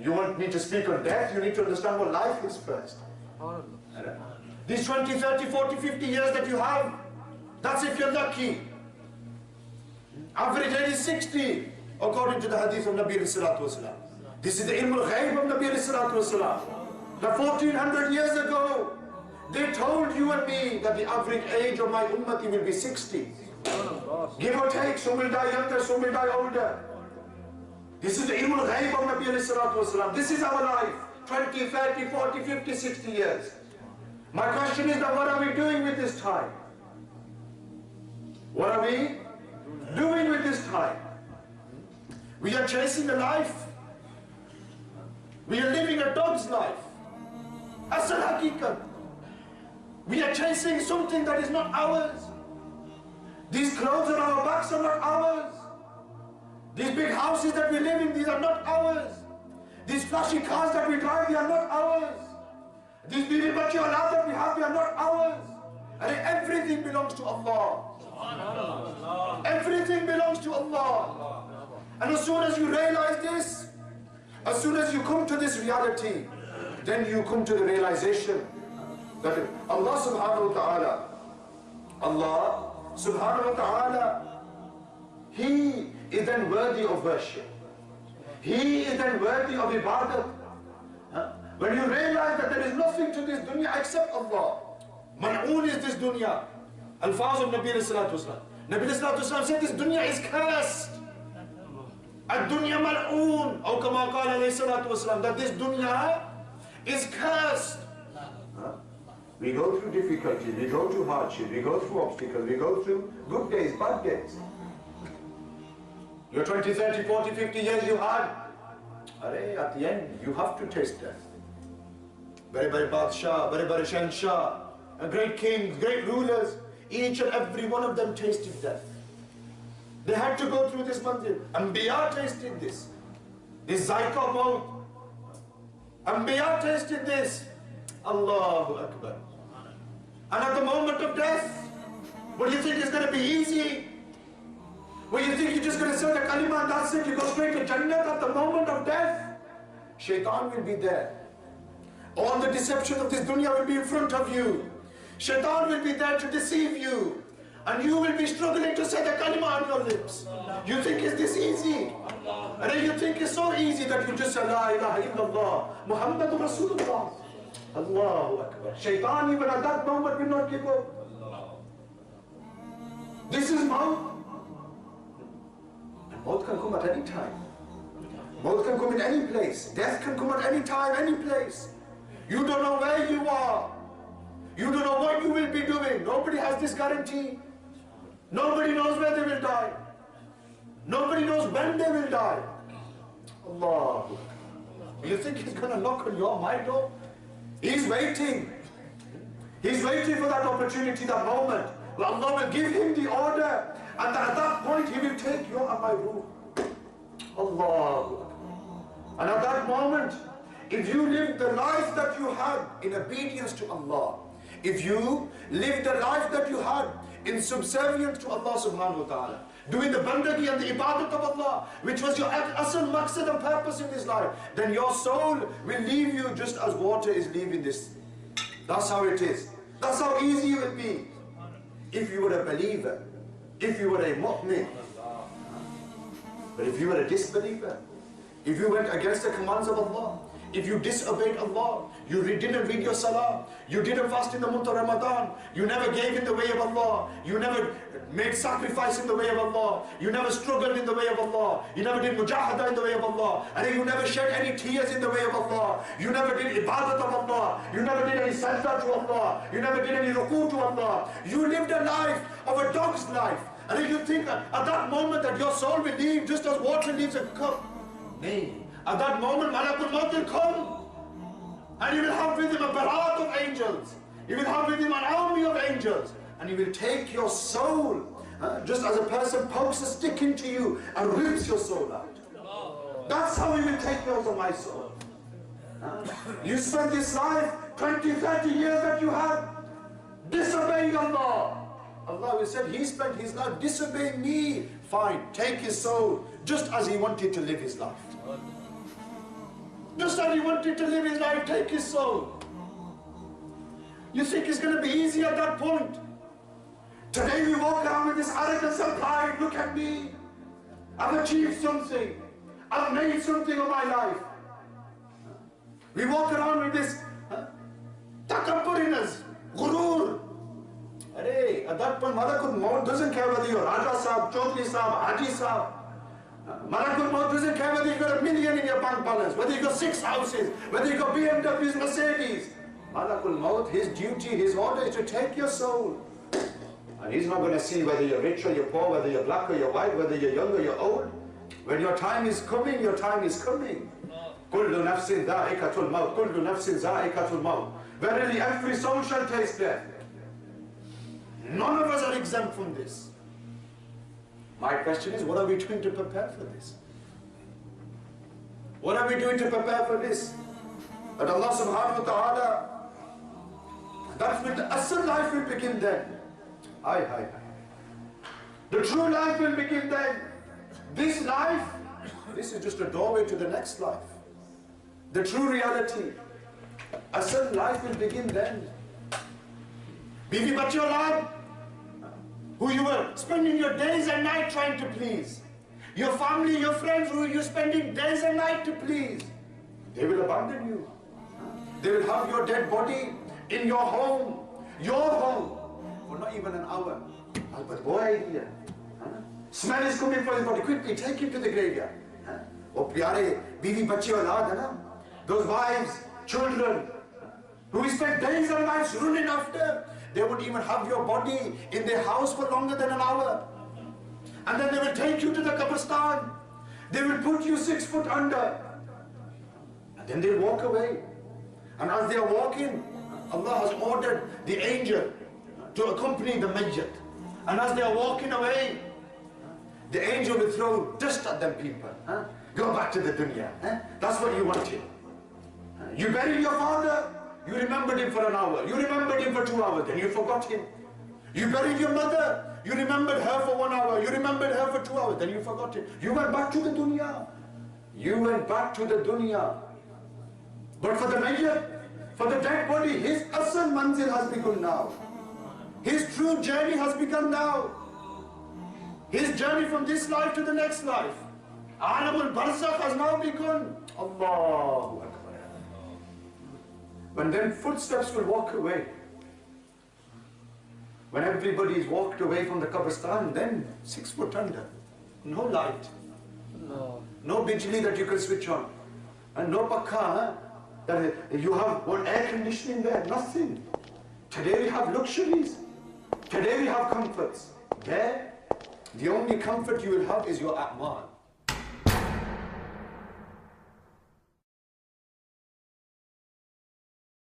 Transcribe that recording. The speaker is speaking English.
You want me to speak on death? You need to understand what life is first. These 20, 30, 40, 50 years that you have, that's if you're lucky. Average age is 60, according to the hadith of Nabi sallallahu alaihi wasallam. This is the ilm al-ghayb of Nabi sallallahu alaihi wasallam. That 1400 years ago, they told you and me that the average age of my ummati will be 60. Give or take, some will die younger, some will die older. This is the ilm al-ghayb of Nabi sallallahu alaihi wasallam. This is our life, 20, 30, 40, 50, 60 years. My question is that what are we doing with this time? What are we doing with this time? We are chasing a life. We are living a dog's life. Asr haqiqat. We are chasing something that is not ours. These clothes on our backs are not ours. These big houses that we live in, these are not ours. These flashy cars that we drive, they are not ours. These bibi bachi aulad that we have, they are not ours. And everything belongs to Allah. Everything belongs to Allah. And as soon as you realize this, as soon as you come to this reality, then you come to the realization that Allah subhanahu wa ta'ala, He is then worthy of worship. He is then worthy of ibadat. When you realize that there is nothing to this dunya except Allah. Man'oon is this dunya. Alfaz of Nabi sallallahu alaihi wasallam. Nabi sallallahu alaihi wasallam said this dunya is cursed. Ad-dunya mal'oon. Or kama qala alayhi salatu wasallam, that this dunya is cursed. We go through difficulties, we go through hardship, we go through obstacles, we go through good days, bad days. Your 20, 30, 40, 50 years you had, at the end you have to taste death. Very, very Badshah, very, very Shahnshah, and great kings, great rulers, each and every one of them tasted death. They had to go through this manzil. Anbiya tasted this. This Zaiqa maut. Anbiya tasted this. Allahu Akbar. And at the moment of death, what do you think is going to be easy? What do you think you're just going to say the kalima and that's it, you go straight to Jannah at the moment of death? Shaitan will be there. All the deception of this dunya will be in front of you. Shaitan will be there to deceive you. And you will be struggling to say the kalima on your lips. You think is this easy? And then you think it's so easy that you just say La ilaha illallah Muhammadur Rasulullah. Allahu Akbar. Shaitan even at that moment will not give up. This is maut. And maut can come at any time. Maut can come in any place. Death can come at any time, any place. You don't know where you are. You don't know what you will be doing. Nobody has this guarantee. Nobody knows where they will die. Nobody knows when they will die. Allah. You think He's going to knock on your mind door? He's waiting. He's waiting for that opportunity, that moment. Allah will give him the order. And at that point, He will take your and my room. Allah. And at that moment, if you live the life that you had in obedience to Allah, if you live the life that you had in subservience to Allah subhanahu wa ta'ala, doing the bandagi and the ibadat of Allah, which was your asl maqsad and purpose in this life, then your soul will leave you just as water is leaving this. That's how it is. That's how easy it will be. If you were a believer, if you were a mu'min. But if you were a disbeliever, if you went against the commands of Allah, if you disobeyed Allah, you didn't read your salah, you didn't fast in the month of Ramadan, you never gave in the way of Allah, you never made sacrifice in the way of Allah, you never struggled in the way of Allah, you never did mujahada in the way of Allah, and you never shed any tears in the way of Allah, you never did ibadat of Allah, you never did any sajda to Allah, you never did any ruku to Allah, you lived a life of a dog's life, and if you think that at that moment that your soul will leave just as water leaves a cup, nay. At that moment, Malakul Maut will come, and He will have with Him a barat of angels. He will have with Him an army of angels, and He will take your soul, just as a person pokes a stick into you and rips your soul out. That's how He will take yours and my soul. You spent this life, 20, 30 years that you had, disobeying Allah. Allah will say, he spent his life disobeying me. Fine, take his soul, just as he wanted to live his life. Just as he wanted to live his life, take his soul. You think it's going to be easy at that point? Today we walk around with this arrogance and pride. Look at me. I've achieved something. I've made something of my life. We walk around with this takabbur in us, ghurur. Arey, at that point, Malakul Maut doesn't care whether you're Raja Sahab, Chaudhry Sahab, Haji Sahab. Malakul Maut doesn't care whether you've got $1 million in your bank balance, whether you've got 6 houses, whether you've got BMWs, Mercedes. Malakul Maut, his duty, his order is to take your soul. And he's not going to see whether you're rich or you're poor, whether you're black or you're white, whether you're young or you're old. When your time is coming, your time is coming. Kullu nafsin dha'iqatul maut, kullu nafsin dha'iqatul maut. Verily every soul shall taste death. None of us are exempt from this. My question is, what are we doing to prepare for this? What are we doing to prepare for this? That Allah subhanahu wa ta'ala, that's when the asr life will begin then. Aye. The true life will begin then. This life, this is just a doorway to the next life. The true reality. Asr life will begin then. Bibi Bachi Aulad, who you were spending your days and night trying to please. Your family, your friends, who you're spending days and night to please. They will abandon you. They will have your dead body in your home, for not even an hour. But boy idea. Smell is coming from his body. Quickly, take him to the graveyard. Oh, pyare, bibi bachi aulad hai na? Those wives, children, who we spent days and nights running after, they would even have your body in their house for longer than an hour. And then they will take you to the qabristan. They will put you 6 foot under. And then they'll walk away. And as they are walking, Allah has ordered the angel to accompany the mayyit. And as they are walking away, the angel will throw dust at them people. Go back to the dunya. That's what you wanted. You buried your father, you remembered him for an hour. You remembered him for 2 hours, then you forgot him. You buried your mother, you remembered her for 1 hour. You remembered her for 2 hours, then you forgot him. You went back to the dunya. You went back to the dunya. But for the mayyit, for the dead body, his asl manzil has begun now. His true journey has begun now. His journey from this life to the next life. Alamul Barzakh has now begun. Allahu Akbar. When then footsteps will walk away. When everybody is walked away from the qabristan, then 6 foot under. No light. No bijli that you can switch on. And no pakha, that you have one air conditioning there, nothing. Today we have luxuries. Today we have comforts. There, the only comfort you will have is your a'mal.